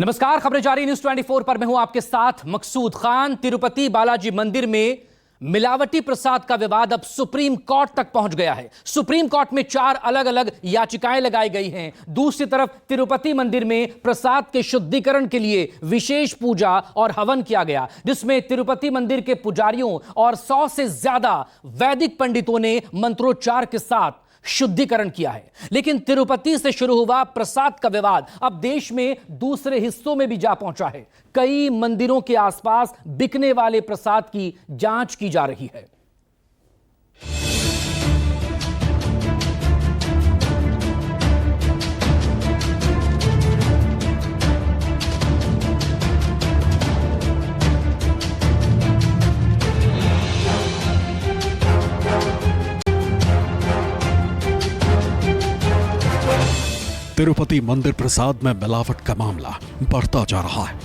नमस्कार, खबरें जारी न्यूज 24 पर मैं हूं आपके साथ मकसूद खान। तिरुपति बालाजी मंदिर में मिलावटी प्रसाद का विवाद अब सुप्रीम कोर्ट तक पहुंच गया है। सुप्रीम कोर्ट में 4 अलग अलग याचिकाएं लगाई गई हैं। दूसरी तरफ तिरुपति मंदिर में प्रसाद के शुद्धिकरण के लिए विशेष पूजा और हवन किया गया, जिसमें तिरुपति मंदिर के पुजारियों और 100 से ज्यादा वैदिक पंडितों ने मंत्रोच्चार के साथ शुद्धिकरण किया है। लेकिन तिरुपति से शुरू हुआ प्रसाद का विवाद अब देश में दूसरे हिस्सों में भी जा पहुंचा है। कई मंदिरों के आसपास बिकने वाले प्रसाद की जांच की जा रही है। तिरुपति मंदिर प्रसाद में मिलावट का मामला बढ़ता जा रहा है।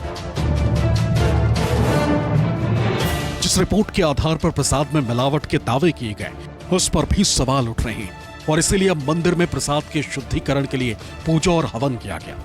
जिस रिपोर्ट के आधार पर प्रसाद में मिलावट के दावे किए गए, उस पर भी सवाल उठ रहे हैं और इसीलिए अब मंदिर में प्रसाद के शुद्धिकरण के लिए पूजा और हवन किया गया।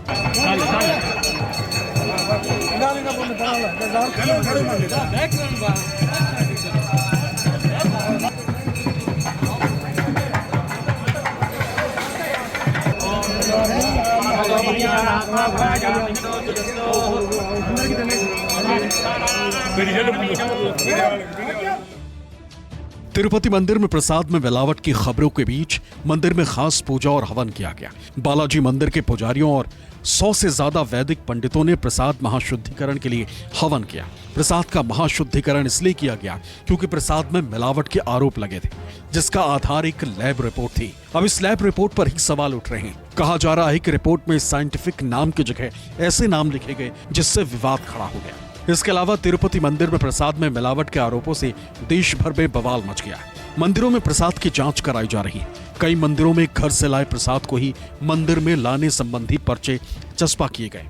तिरुपति मंदिर में प्रसाद में मिलावट की खबरों के बीच मंदिर में खास पूजा और हवन किया गया। बालाजी मंदिर के पुजारियों और 100 से ज्यादा वैदिक पंडितों ने प्रसाद महाशुद्धिकरण के लिए हवन किया। प्रसाद का महाशुद्धिकरण इसलिए किया गया क्योंकि प्रसाद में मिलावट के आरोप लगे थे, जिसका आधार एक लैब रिपोर्ट थी। अब इस लैब रिपोर्ट पर ही सवाल उठ रहे हैं। कहा जा रहा है कि रिपोर्ट में साइंटिफिक नाम की जगह ऐसे नाम लिखे गए जिससे विवाद खड़ा हो गया। इसके अलावा तिरुपति मंदिर में प्रसाद में मिलावट के आरोपों से देश भर में बवाल मच गया है। मंदिरों में प्रसाद की जांच कराई जा रही है। कई मंदिरों में घर से लाए प्रसाद को ही मंदिर में लाने संबंधी पर्चे चस्पा किए गए।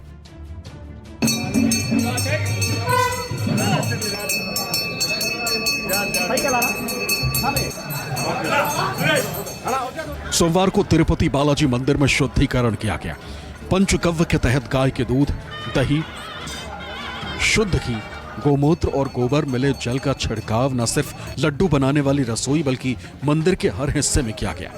सोमवार को तिरुपति बालाजी मंदिर में शुद्धिकरण किया गया। पंचगव्य के तहत गाय के दूध, दही, शुद्ध घी, गोमूत्र और गोबर मिले जल का छिड़काव न सिर्फ लड्डू बनाने वाली रसोई बल्कि मंदिर के हर हिस्से में किया गया।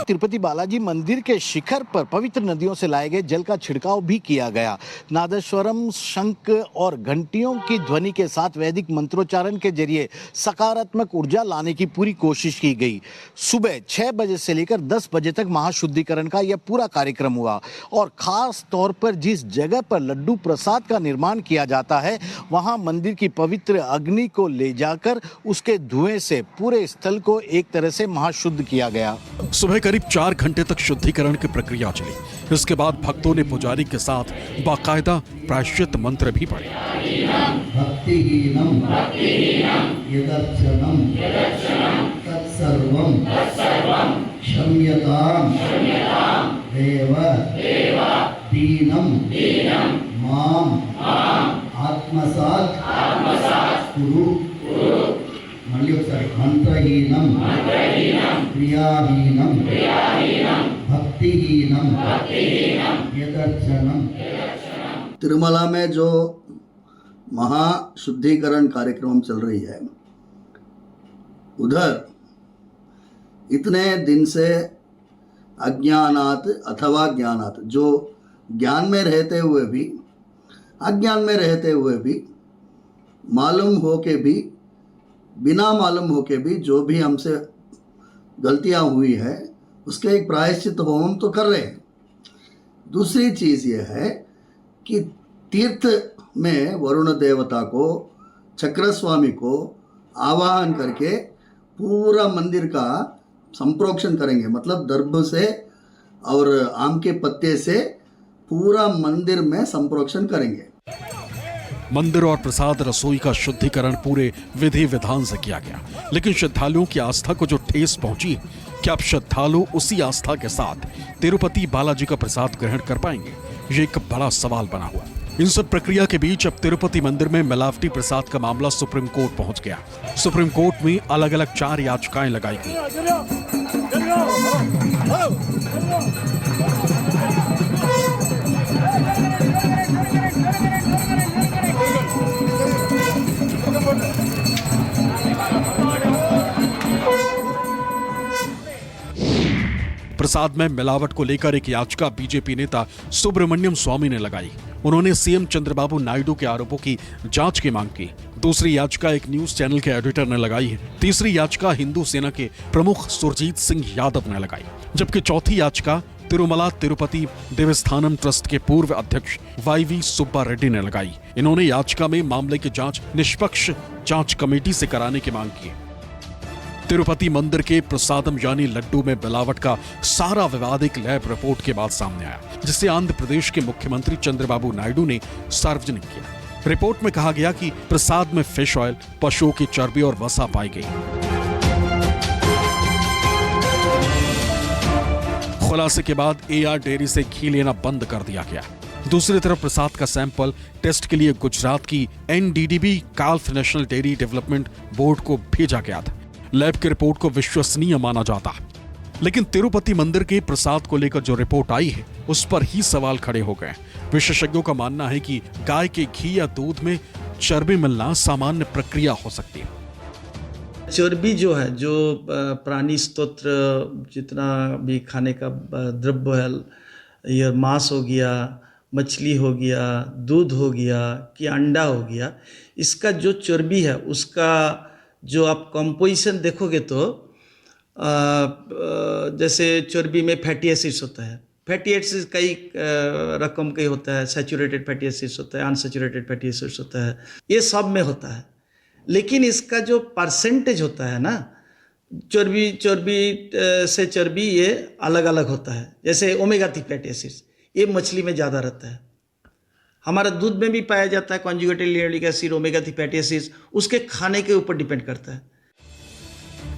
तिरुपति बालाजी मंदिर के शिखर पर पवित्र नदियों से लाए गए जल का छिड़काव भी किया गया। नादस्वरम, शंख और घंटियों की ध्वनि के साथ वैदिक मंत्रोच्चारण के जरिए सकारात्मक ऊर्जा लाने की पूरी कोशिश की गई। सुबह 6 बजे से लेकर 10 बजे तक महाशुद्धिकरण का यह पूरा कार्यक्रम हुआ और खास तौर पर जिस जगह पर लड्डू प्रसाद का निर्माण किया जाता है, वहां मंदिर की पवित्र अग्नि को ले जाकर उसके धुएं से पूरे स्थल को एक तरह से महाशुद्ध किया गया। सुबह करीब 4 घंटे तक शुद्धिकरण की प्रक्रिया चली। इसके बाद भक्तों ने पुजारी के साथ बाकायदा प्रायश्चित मंत्र भी पढ़े। मंत्रहीनम क्रियाहीनम भक्तिहीनम यदर्शनम। तिरुमला में जो महाशुद्धिकरण कार्यक्रम चल रही है, उधर इतने दिन से अज्ञानात अथवा ज्ञानात, जो ज्ञान में रहते हुए भी अज्ञान में रहते हुए भी मालूम हो के भी बिना मालूम हो के भी जो भी हमसे गलतियां हुई है उसके एक प्रायश्चित होम तो कर रहे हैं। दूसरी चीज़ ये है कि तीर्थ में वरुण देवता को, चक्रस्वामी को आवाहन करके पूरा मंदिर का संप्रोक्षण करेंगे। मतलब दर्भ से और आम के पत्ते से पूरा मंदिर में संप्रोक्षण करेंगे। मंदिर और प्रसाद रसोई का शुद्धिकरण पूरे विधि विधान से किया गया, लेकिन श्रद्धालुओं की आस्था को जो ठेस पहुंची क्या अब श्रद्धालु उसी आस्था के साथ तिरुपति बालाजी का प्रसाद ग्रहण कर पाएंगे? ये एक बड़ा सवाल बना हुआ। इन सब प्रक्रिया के बीच अब तिरुपति मंदिर में मिलावटी प्रसाद का मामला सुप्रीम कोर्ट पहुंच गया। सुप्रीम कोर्ट में अलग अलग 4 याचिकाएं लगाई गई। प्रसाद में मिलावट को लेकर एक याचिका बीजेपी नेता सुब्रमण्यम स्वामी ने लगाई। उन्होंने सीएम चंद्रबाबू नायडू के आरोपों की जांच की मांग की। दूसरी याचिका एक न्यूज चैनल के एडिटर ने लगाई है। तीसरी याचिका हिंदू सेना के प्रमुख सुरजीत सिंह यादव ने लगाई, जबकि चौथी याचिका तिरुमला तिरुपति देवस्थानम ट्रस्ट के पूर्व अध्यक्ष वाईवी सुब्बा रेड्डी ने लगाई। इन्होंने याचिका में मामले की जांच निष्पक्ष जांच कमेटी से कराने की मांग की। तिरुपति मंदिर के प्रसादम यानी लड्डू में मिलावट का सारा विवाद एक लैब रिपोर्ट के बाद सामने आया, जिसे आंध्र प्रदेश के मुख्यमंत्री चंद्रबाबू नायडू ने सार्वजनिक किया। रिपोर्ट में कहा गया कि प्रसाद में फिश ऑयल, पशुओं की चर्बी और वसा पाई गई। खुलासे के बाद एआर डेयरी से घी लेना बंद कर दिया गया। दूसरी तरफ प्रसाद का सैंपल टेस्ट के लिए गुजरात की NDDB काल्फ national dairy development board को भेजा गया था। लैब की रिपोर्ट को विश्वसनीय माना जाता है, लेकिन तिरुपति मंदिर के प्रसाद को लेकर जो रिपोर्ट आई है उस पर ही सवाल खड़े हो गए। विशेषज्ञों का मानना है कि गाय के घी या दूध में चर्बी मिलना सामान्य प्रक्रिया हो सकती है। चर्बी जो है, जो प्राणी स्तोत्र जितना भी खाने का द्रव्य है, ये मांस हो गया, मछली हो गया, दूध हो गया कि अंडा हो गया, इसका जो चर्बी है उसका जो आप कंपोजिशन देखोगे तो जैसे चर्बी में फैटी एसिड्स होता है। फैटी एसिड्स कई रकम के होता है, सैचुरेटेड फैटी एसिड्स होता है, अनसैचुरेटेड फैटी एसिड्स होता है, ये सब में होता है। लेकिन इसका जो परसेंटेज होता है ना, चर्बी से चर्बी ये अलग अलग होता है। जैसे ओमेगा 3 फैटी एसिड्स ये मछली में ज़्यादा रहता है, हमारा दूध में भी पाया जाता है conjugated linoleic acid, omega 3 fatty acids, उसके खाने के ऊपर डिपेंड करता है।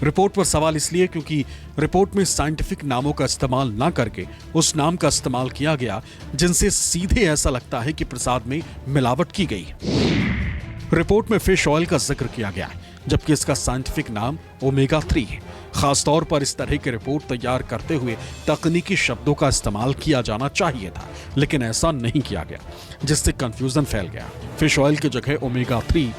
रिपोर्ट पर सवाल इसलिए क्योंकि रिपोर्ट में साइंटिफिक नामों का इस्तेमाल ना करके उस नाम का इस्तेमाल किया गया जिनसे सीधे ऐसा लगता है कि प्रसाद में मिलावट की गई। रिपोर्ट में फिश ऑयल का जिक्र किया गया, जबकि इसका साइंटिफिक नाम ओमेगा 3 है। खासतौर पर इस तरह की रिपोर्ट तैयार करते हुए तकनीकी शब्दों का इस्तेमाल किया जाना चाहिए था, लेकिन ऐसा नहीं किया गया, जिससे कंफ्यूजन फैल गया। फिश ऑयल की जगह ओमेगा 3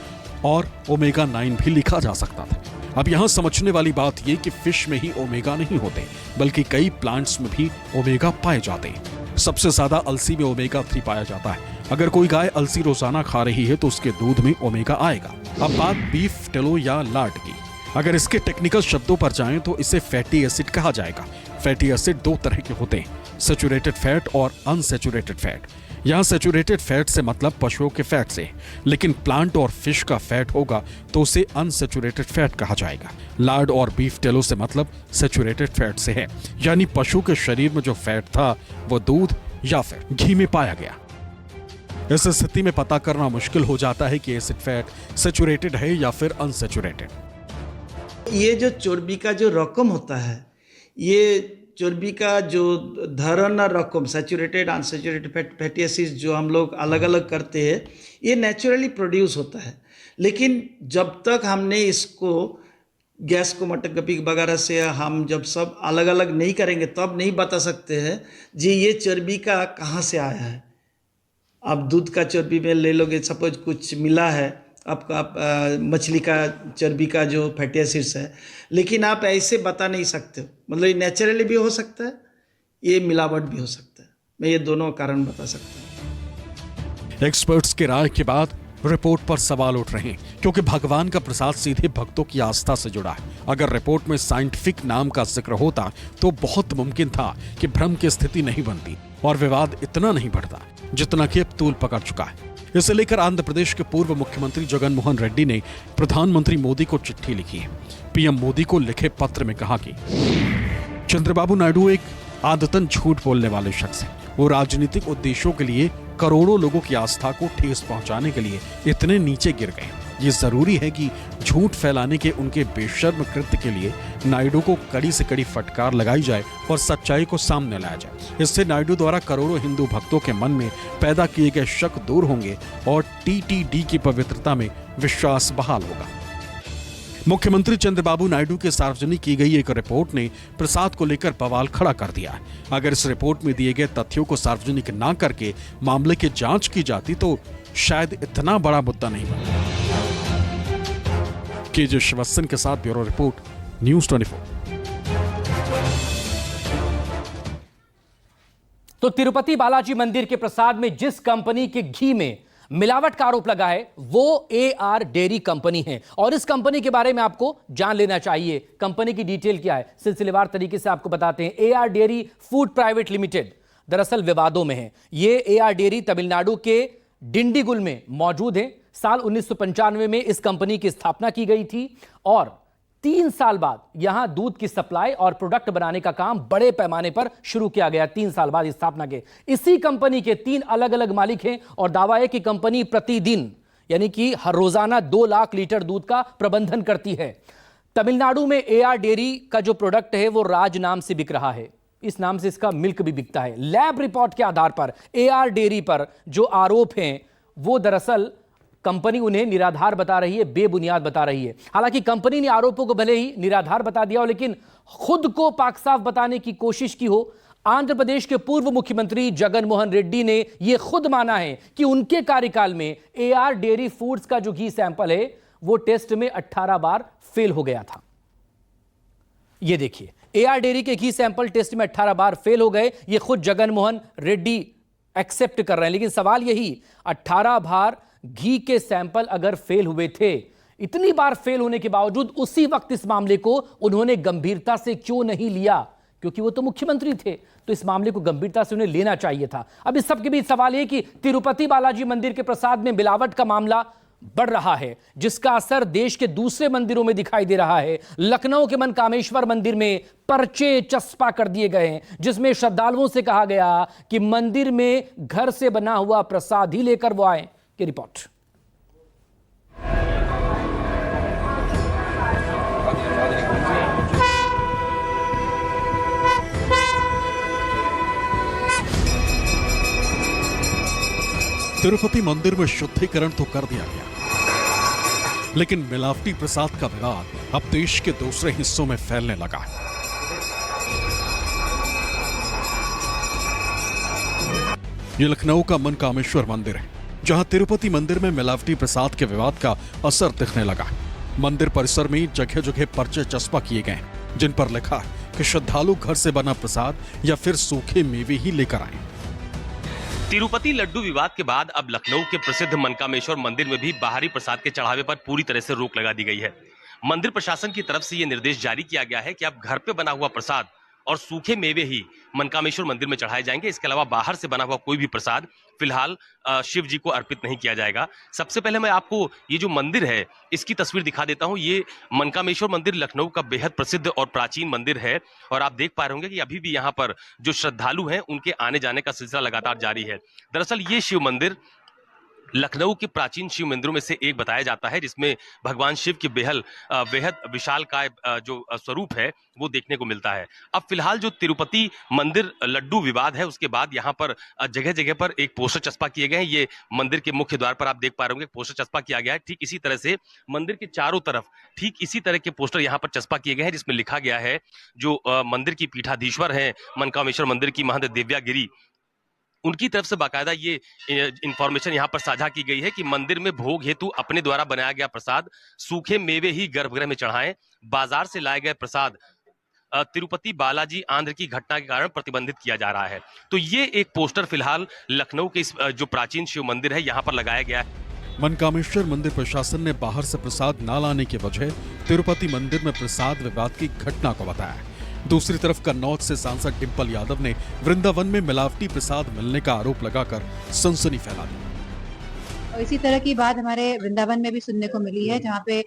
और ओमेगा 9 भी लिखा जा सकता था। अब यहाँ समझने वाली बात यह कि फिश में ही ओमेगा नहीं होते, बल्कि कई प्लांट्स में भी ओमेगा पाए जाते हैं। सबसे ज्यादा अलसी में ओमेगा 3 पाया जाता है। अगर कोई गाय अलसी रोजाना खा रही है तो उसके दूध में ओमेगा आएगा। अब बात बीफ टेलो या लार्ड की। अगर इसके टेक्निकल शब्दों पर जाएं तो इसे फैटी एसिड कहा जाएगा। फैटी एसिड 2 तरह के होते हैं, सैचुरेटेड फैट और अनसैचुरेटेड फैट। यहाँ सैचुरेटेड फैट से मतलब पशुओं के फैट से, लेकिन प्लांट और फिश का फैट होगा तो उसे अनसैचुरेटेड फैट कहा जाएगा। लार्ड और बीफ टेलो से मतलब सैचुरेटेड फैट से है, यानी पशु के शरीर में जो फैट था वो दूध या फिर घी में पाया गया। इस स्थिति में पता करना मुश्किल हो जाता है कि एसिड फैट सैचुरेटेड है या फिर अनसैचुरेटेड। ये जो चर्बी का जो रकम होता है, ये चर्बी का जो धरण रकम, सैचुरेटेड अनसैचुरेटेड फैटी एसिड्स जो हम लोग अलग अलग करते हैं, ये नेचुरली प्रोड्यूस होता है। लेकिन जब तक हमने इसको गैस क्रोमेटोग्राफी वगैरह से हम जब सब अलग अलग नहीं करेंगे तब नहीं बता सकते हैं जी ये चर्बी का कहाँ से आया है। आप दूध का चर्बी में ले लोगे, सपोज कुछ मिला है आपका मछली का चर्बी का जो फैटी एसिड्स है, लेकिन आप ऐसे बता नहीं सकते हो। मतलब ये नेचुरली भी हो सकता है, ये मिलावट भी हो सकता है। मैं ये दोनों कारण बता सकता हूँ। एक्सपर्ट्स की राय के बाद रिपोर्ट पर सवाल उठ रहे हैं, क्योंकि भगवान का प्रसाद सीधे भक्तों की आस्था से जुड़ा है। अगर रिपोर्ट में साइंटिफिक नाम का जिक्र होता तो बहुत मुमकिन था कि भ्रम की स्थिति नहीं बनती और विवाद इतना नहीं बढ़ता जितना कि अब तूल पकड़ चुका है। इसे लेकर आंध्र प्रदेश के पूर्व मुख्यमंत्री जगन मोहन रेड्डी ने प्रधानमंत्री मोदी को चिट्ठी लिखी है। पीएम मोदी को लिखे पत्र में कहा कि चंद्रबाबू नायडू एक आदतन झूठ बोलने वाले शख्स हैं। वो राजनीतिक उद्देश्यों के लिए करोड़ों लोगों की आस्था को ठेस पहुंचाने के लिए इतने नीचे गिर गए। ये जरूरी है कि झूठ फैलाने के उनके बेशर्म कृत्य के लिए नायडू को कड़ी से कड़ी फटकार लगाई जाए और सच्चाई को सामने लाया जाए। इससे नायडू द्वारा करोड़ों हिंदू भक्तों के मन में पैदा किए गए शक दूर होंगे और टीटीडी की पवित्रता में विश्वास बहाल होगा। मुख्यमंत्री चंद्रबाबू नायडू के सार्वजनिक की गई एक रिपोर्ट ने प्रसाद को लेकर बवाल खड़ा कर दिया है। अगर इस रिपोर्ट में दिए गए तथ्यों को सार्वजनिक ना करके मामले की जांच की जाती तो शायद इतना बड़ा मुद्दा नहीं बनता। केजे श्रीवास्तव के साथ ब्यूरो रिपोर्ट, न्यूज़ 24। तो तिरुपति बालाजी मंदिर के प्रसाद में जिस कंपनी के घी में मिलावट का आरोप लगा है वो AR डेयरी कंपनी है और इस कंपनी के बारे में आपको जान लेना चाहिए। कंपनी की डिटेल क्या है, सिलसिलेवार तरीके से आपको बताते हैं। AR dairy food private limited दरअसल विवादों में है। ये AR डेयरी तमिलनाडु के डिंडीगुल में मौजूद है। साल 1995 में इस कंपनी की स्थापना की गई थी और 3 साल बाद यहां दूध की सप्लाई और प्रोडक्ट बनाने का काम बड़े पैमाने पर शुरू किया गया। 3 साल बाद स्थापना के इसी कंपनी के 3 अलग अलग मालिक हैं और दावा है कि कंपनी प्रतिदिन यानी कि हर रोजाना 2 लाख लीटर दूध का प्रबंधन करती है। तमिलनाडु में AR डेयरी का जो प्रोडक्ट है वो राज नाम से बिक रहा है। इस नाम से इसका मिल्क भी बिकता है। लैब रिपोर्ट के आधार पर AR डेयरी पर जो आरोप हैं वो दरअसल कंपनी उन्हें निराधार बता रही है, बेबुनियाद बता रही है। हालांकि कंपनी ने आरोपों को भले ही निराधार बता दिया हो लेकिन खुद को पाक साफ बताने की कोशिश की हो। आंध्र प्रदेश के पूर्व मुख्यमंत्री जगन मोहन रेड्डी ने यह खुद माना है कि उनके कार्यकाल में AR डेयरी फूड्स का जो घी सैंपल है वो टेस्ट में 18 बार फेल हो गया था। यह देखिए, AR डेयरी के घी सैंपल टेस्ट में 18 बार फेल हो गए। ये खुद जगन मोहन रेड्डी एक्सेप्ट कर रहे हैं। लेकिन सवाल यही, 18 बार घी के सैंपल अगर फेल हुए थे, इतनी बार फेल होने के बावजूद उसी वक्त इस मामले को उन्होंने गंभीरता से क्यों नहीं लिया? क्योंकि वो तो मुख्यमंत्री थे, तो इस मामले को गंभीरता से उन्हें लेना चाहिए था। अब इस सब के बीच सवाल यह कि तिरुपति बालाजी मंदिर के प्रसाद में मिलावट का मामला बढ़ रहा है, जिसका असर देश के दूसरे मंदिरों में दिखाई दे रहा है। लखनऊ के मनकामेश्वर मंदिर में पर्चे चस्पा कर दिए गए हैं, जिसमें श्रद्धालुओं से कहा गया कि मंदिर में घर से बना हुआ प्रसाद ही लेकर वो आए। की रिपोर्ट। तिरुपति मंदिर में शुद्धिकरण तो कर दिया गया, लेकिन मिलावटी प्रसाद का विवाद अब देश के दूसरे हिस्सों में फैलने लगा है। ये लखनऊ का मनकामेश्वर मंदिर है, जहां तिरुपति मंदिर में मिलावटी प्रसाद के विवाद का असर दिखने लगा। मंदिर परिसर में जगह जगह पर्चे चस्पा किए गए, जिन पर लिखा है कि श्रद्धालु घर से बना प्रसाद या फिर सूखे मेवे ही लेकर आए। तिरुपति लड्डू विवाद के बाद अब लखनऊ के प्रसिद्ध मनकामेश्वर मंदिर में भी बाहरी प्रसाद के चढ़ावे पर पूरी तरह से रोक लगा दी गई है। मंदिर प्रशासन की तरफ से यह निर्देश जारी किया गया है कि अब घर पे बना हुआ प्रसाद और सूखे मेवे ही मनकामेश्वर मंदिर में चढ़ाए जाएंगे। इसके अलावा बाहर से बना हुआ कोई भी प्रसाद फिलहाल शिव जी को अर्पित नहीं किया जाएगा। सबसे पहले मैं आपको ये जो मंदिर है इसकी तस्वीर दिखा देता हूँ। ये मनकामेश्वर मंदिर लखनऊ का बेहद प्रसिद्ध और प्राचीन मंदिर है और आप देख पा रहे होंगे कि अभी भी यहाँ पर जो श्रद्धालु हैं उनके आने जाने का सिलसिला लगातार जारी है। दरअसल ये शिव मंदिर लखनऊ के प्राचीन शिव मंदिरों में से एक बताया जाता है, जिसमें भगवान शिव की बेहद विशालकाय जो स्वरूप है वो देखने को मिलता है। अब फिलहाल जो तिरुपति मंदिर लड्डू विवाद है उसके बाद यहाँ पर जगह जगह पर एक पोस्टर चस्पा किए गए हैं। ये मंदिर के मुख्य द्वार पर आप देख पा रहे होंगे पोस्टर चस्पा किया गया है। ठीक इसी तरह से मंदिर के चारों तरफ ठीक इसी तरह के पोस्टर यहाँ पर चस्पा किए गए हैं, जिसमें लिखा गया है जो मंदिर की पीठाधीश्वर है मनकामेश्वर मंदिर की महंत दिव्या गिरी, उनकी तरफ से बाकायदा ये इंफॉर्मेशन यहाँ पर साझा की गई है कि मंदिर में भोग हेतु अपने द्वारा बनाया गया प्रसाद सूखे मेवे ही गर्भगृह में चढ़ाएं। बाजार से लाए गए प्रसाद तिरुपति बालाजी आंध्र की घटना के कारण प्रतिबंधित किया जा रहा है। तो ये एक पोस्टर फिलहाल लखनऊ के इस जो प्राचीन शिव मंदिर है यहाँ पर लगाया गया है। मनकामेश्वर मंदिर प्रशासन ने बाहर से प्रसाद न लाने की वजह तिरुपति मंदिर में प्रसाद विवाद की घटना को बताया। दूसरी तरफ कन्नौज से सांसद डिंपल यादव ने वृंदावन में मिलावटी प्रसाद मिलने का आरोप लगाकर सनसनी फैला दी। और इसी तरह की बात हमारे वृंदावन में भी सुनने को मिली है, जहाँ पे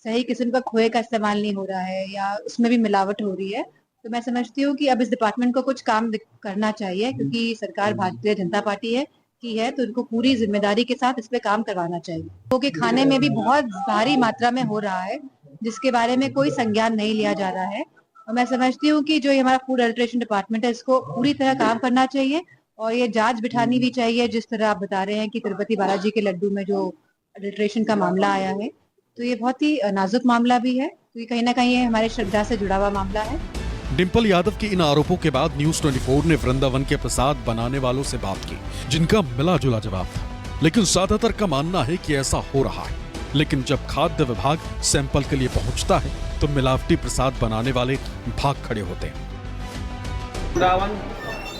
सही किस्म का खोए का इस्तेमाल नहीं हो रहा है या उसमें भी मिलावट हो रही है। तो मैं समझती हूँ कि अब इस डिपार्टमेंट को कुछ काम करना चाहिए, क्योंकि सरकार भारतीय जनता पार्टी है, की है तो उनको पूरी जिम्मेदारी के साथ इस पे काम करवाना चाहिए। लोगों के खाने में भी बहुत भारी मात्रा में हो रहा है जिसके बारे में कोई संज्ञान नहीं लिया जा रहा है और मैं समझती हूँ कि जो ये हमारा फूड अडल्ट्रेशन डिपार्टमेंट है इसको पूरी तरह काम करना चाहिए और ये जांच बिठानी भी चाहिए। जिस तरह आप बता रहे हैं कि तिरुपति बालाजी के लड्डू में जो अडल्ट्रेशन का मामला आया है तो ये बहुत ही नाजुक मामला भी है, तो ये कहीं ना कहीं ये हमारे श्रद्धा से जुड़ा हुआ मामला है। डिंपल यादव के इन आरोपों के बाद न्यूज 24 ने वृंदावन के प्रसाद बनाने वालों से बात की, जिनका मिला जुला जवाब था। लेकिन ज्यादातर का मानना है कि ऐसा हो रहा है, लेकिन जब खाद्य विभाग सैंपल के लिए पहुंचता है तो मिलावटी प्रसाद बनाने वाले भाग खड़े होते हैं। वृंदावन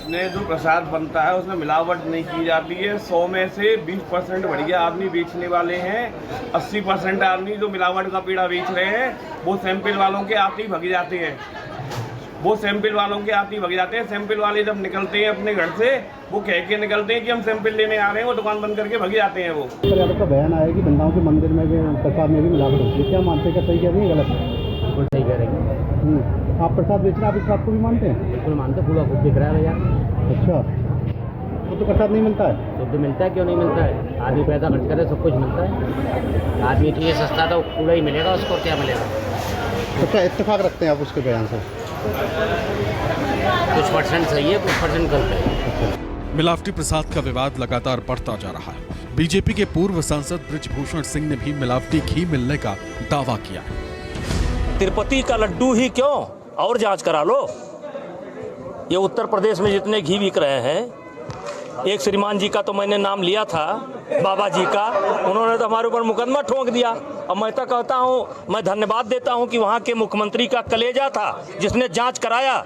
में जो प्रसाद बनता है उसमें मिलावट नहीं की जाती है। 100 में से 20% बढ़िया आदमी बेचने वाले हैं, 80% आदमी जो मिलावट का पीड़ा बेच रहे हैं वो सैंपल वालों के आते ही भग जाते हैं। सैंपल वाले जब निकलते हैं अपने घर से वो कह के निकलते हैं कि हम सैंपल लेने आ रहे हैं, वो दुकान बंद करके भग जाते हैं। वो यादव का बयान आया कि वृंदावन के मंदिर में भी प्रसाद में भी मिलावट होती है, क्या मानते हैं? सही कह रही है गलत? बिल्कुल सही कह रही है। आप प्रसाद बेचना, आप इस बात को भी मानते हैं? बिल्कुल मानते, पूरा खुद दिख रहा है भैया। अच्छा, तो प्रसाद नहीं मिलता है? शुद्ध मिलता है, क्यों नहीं मिलता है? आदमी पैसा खर्च करे सब कुछ मिलता है। आदमी चाहिए सस्ता तो पूरा ही मिलेगा, उसको क्या मिलेगा? तो क्या इत्तेफाक रखते हैं आप उसके बयान से? कुछ परसेंट सही है, कुछ परसेंट गलत है। मिलावटी प्रसाद का विवाद लगातार बढ़ता जा रहा है। बीजेपी के पूर्व सांसद बृजभूषण सिंह ने भी मिलावटी घी मिलने का दावा किया। तिरुपति का लड्डू ही क्यों, और जांच करा लो। ये उत्तर प्रदेश में जितने घी बिक रहे हैं, एक श्रीमान जी का तो मैंने नाम लिया था, बाबा जी का, उन्होंने तो हमारे ऊपर मुकदमा ठोक दिया। अब मैं तो कहता हूँ, मैं धन्यवाद देता हूँ कि वहाँ के मुख्यमंत्री का कलेजा था जिसने जांच कराया।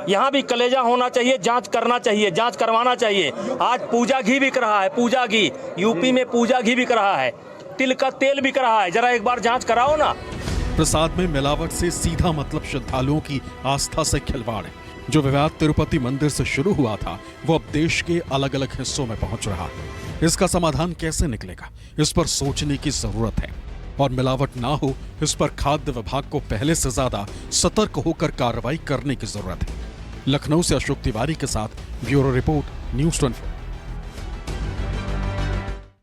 यहाँ भी कलेजा होना चाहिए, जांच करना चाहिए, जांच करवाना चाहिए। आज पूजा घी बिक रहा है, पूजा घी यूपी में पूजा घी बिक रहा है, तिल का तेल बिक रहा है, जरा एक बार जांच कराओ ना। प्रसाद में मिलावट से सीधा मतलब श्रद्धालुओं की आस्था से खिलवाड़ है। जो विवाद तिरुपति मंदिर से शुरू हुआ था वो अब देश के अलग अलग हिस्सों में पहुंच रहा है। इसका समाधान कैसे निकलेगा, इस पर सोचने की जरूरत है और मिलावट ना हो इस पर खाद्य विभाग को पहले से ज्यादा सतर्क होकर कार्रवाई करने की जरूरत है। लखनऊ से अशोक तिवारी के साथ ब्यूरो रिपोर्ट, न्यूज़ 24।